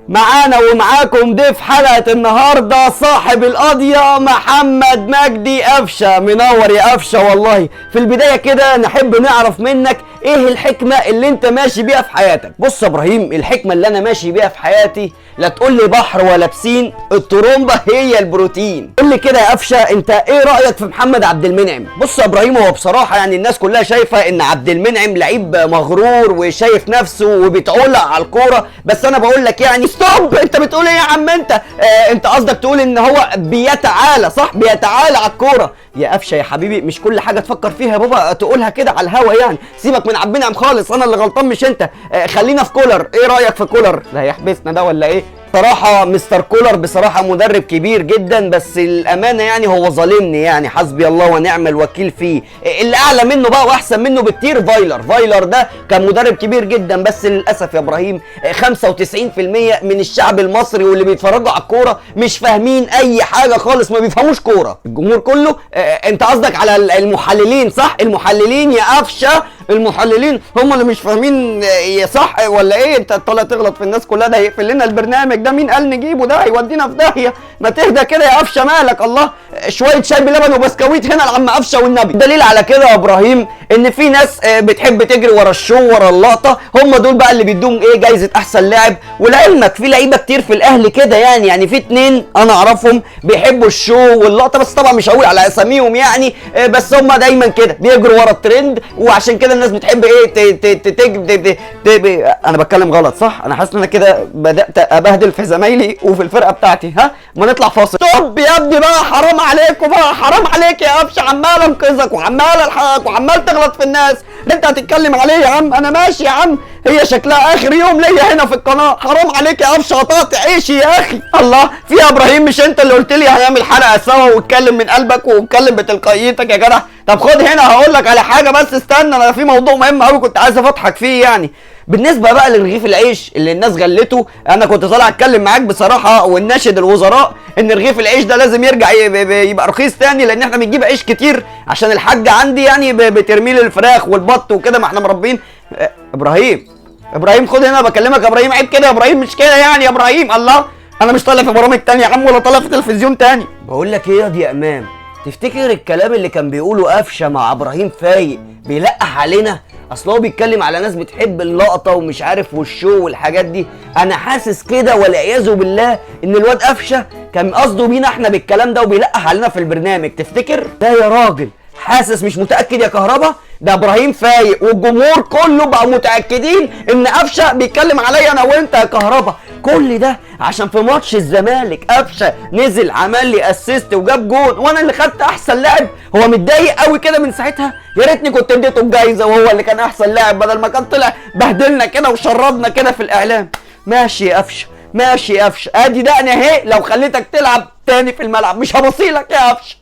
معانا ومعاكم ضيف حلقة النهاردة صاحب القضية محمد مجدي قفشة. منور يا قفشة والله. في البداية كده نحب نعرف منك ايه الحكمة اللي انت ماشي بيها في حياتك؟ بص يا ابراهيم، الحكمة اللي انا ماشي بيها في حياتي لا تقول لي بحر ولا بسين، الترومبة هي البروتين. قول لي كده يا قفشة، انت ايه رأيك في محمد عبد المنعم؟ بص يا ابراهيم، هو بصراحة يعني الناس كلها شايفة ان عبد المنعم لعيب مغرور وشايف نفسه وبيتعلق على الكورة، بس انا بقول لك يعني ستوب. انت بتقول ايه يا عم انت؟ انت قصدك تقول ان هو بيتعالى، صح؟ بيتعالى على الكورة. يا قفشة يا حبيبي، مش كل حاجة تفكر فيها يا بابا تقولها كده على الهوا يعني. سيبك من عبد المنعم خالص، انا اللي غلطان مش انت. خلينا في كولر. ايه رأيك في كولر؟ ده هيحبسنا ده ولا ايه؟ صراحة مستر كولر بصراحة مدرب كبير جدا، بس الأمانة يعني هو ظالمني يعني. حسبي الله ونعم الوكيل فيه. اللي أعلى منه بقى وأحسن منه بكتير فايلر ده كان مدرب كبير جدا، بس للأسف يا إبراهيم 95% من الشعب المصري واللي بيتفرجوا على الكورة مش فاهمين أي حاجة خالص، ما بيفهموش كورة. الجمهور كله أنت قصدك على المحللين، صح؟ المحللين يا قفشة، المحللين هم اللي مش فاهمين. صح ولا ايه؟ انت طالع تغلط في الناس كلها، ده هيقفل لنا البرنامج ده. مين قال نجيبه؟ ده هيودينا في داهيه. ما تهدى كده يا قفشه، مالك؟ الله، شويه شاي بلبن وبسكويت هنا لعم قفشه والنبي. دليل على كده يا ابراهيم ان في ناس بتحب تجري ورا الشو ورا اللقطه، هم دول بقى اللي بيدوهم ايه؟ جايزه احسن لاعب. ولعلمك في لعيبه كتير في الاهلي كده يعني في اتنين انا اعرفهم بيحبوا الشو واللقطه، بس طبعا مش هقول على اساميهم يعني، بس هم دايما كده بيجروا ورا الترند، وعشان كده الناس بتحب ايه انا بتكلم غلط صح؟ انا حاسس ان انا كده بدات ابهدل في زمايلي وفي الفرقه بتاعتي. ها، ما نطلع فاصل. طب يا ابني بقى، حرام عليكم بقى، حرام عليك يا قفشه. عمال انقذك وعمال الحقك وعمال تغلط في الناس. انت هتتكلم عليه يا عم؟ انا ماشي يا عم، هي شكلها اخر يوم ليا هنا في القناه. حرام عليك يا قفشه، قطعت عيشي يا اخي. الله، في يا ابراهيم مش انت اللي قلت لي هنعمل حلقه سوا واتكلم من قلبك واتكلم بتلقائيتك يا جدع؟ طب خد هنا هقول لك على حاجه، بس استنى، انا في موضوع مهم قوي كنت عايز افتحك فيه يعني. بالنسبه بقى لرغيف العيش اللي الناس غلته، انا كنت طالع اتكلم معاك بصراحه ونناشد الوزراء ان رغيف العيش ده لازم يرجع يبقى رخيص تاني، لان احنا بنجيب عيش كتير عشان الحاجه عندي يعني بترمي لي الفراخ والبط وكده، ما احنا مربين. ابراهيم خد هنا بكلمك يا ابراهيم، عيب كده يا ابراهيم، مش كده يعني يا ابراهيم. الله، انا مش طالع في برامج تانية يا عم ولا طالع في تلفزيون تاني. بقول لك ايه يا امام، تفتكر الكلام اللي كان بيقوله قفشه مع ابراهيم فايق بيلقح علينا؟ اصل هو بيتكلم على ناس بتحب اللقطه ومش عارف والشو والحاجات دي. انا حاسس كده والعياذ بالله ان الواد قفشه كان قصده بينا احنا بالكلام ده وبيلقح علينا في البرنامج. تفتكر؟ لا يا راجل، حاسس مش متاكد يا كهربا. ده ابراهيم فايق والجمهور كله بقى متاكدين ان قفشه بيتكلم عليا انا وانت يا كهربا. كل ده عشان في ماتش الزمالك قفشه نزل عمل لي اسيست وجاب جول وانا اللي خدت احسن لاعب. هو متضايق قوي كده من ساعتها؟ يا ريتني كنت اديته الجايزه وهو اللي كان احسن لاعب، بدل ما كان طلع بهدلنا كده وشردنا كده في الاعلام. ماشي يا قفشه، ماشي يا قفشه، ادي دقني اهي، لو خليتك تلعب تاني في الملعب مش هبصيلك يا قفشه.